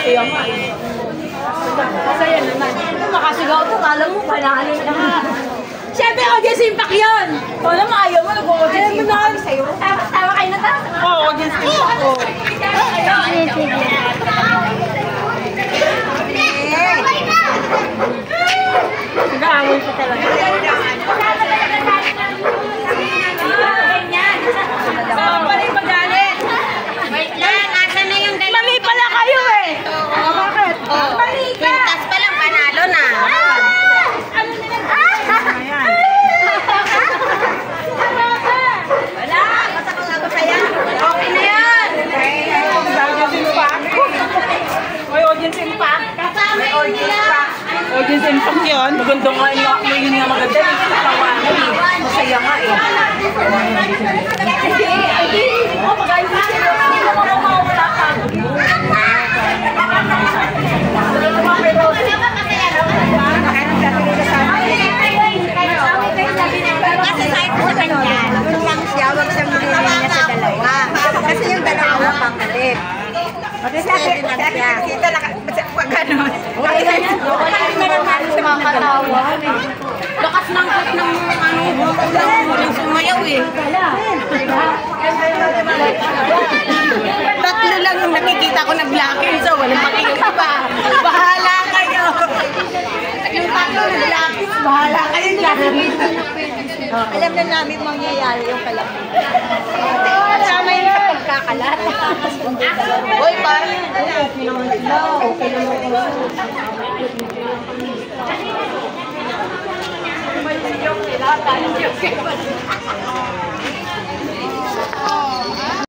Masaya nga eh. Masaya naman. Makasigaw ito, kala mo, panalo na. Siyempre, audience impact yun! O naman, ayaw mo, nag-audience impact sa'yo. Tama kayo na tayo? Oo, audience impact ko. Nag-aaway pa talaga. Saan pala yung magalit? Wait lang, asan na yung dalawa? Mali pala kayo eh! Bakit? Mali ka! Pintas pa lang, panalo na. Ano nila? Ayan. Wala! Basta kung ako saya. Okay na yan! Audience impact. May audience impact. Kasama yun nila. Audience impact yun. Maganda nga yun nga maganda. Masaya nga eh. Hindi. Oh, mag-ayos na sila. Hindi mo mawawala ka. Kasi sabi ko sa kanya, doon lang siya, wag siyang magiging niya sa dalawa. Kasi yung dalawa pangkalit. Kasi siya. Kita na pag gano'n. Wala kumakatawa. Lakas ng sumayaw eh. Tatlo lang yung nakikita ko nag-blocking, so walang makikita pa. Bahala kayo. Yung tatlo nag-blocking, bahala kayo dyan. Alam na namin mangyayari yung kalapit. Kasama yun sa pagkakalat. Hoy, parang okay naman sila. Okay naman sila. May siyong nila.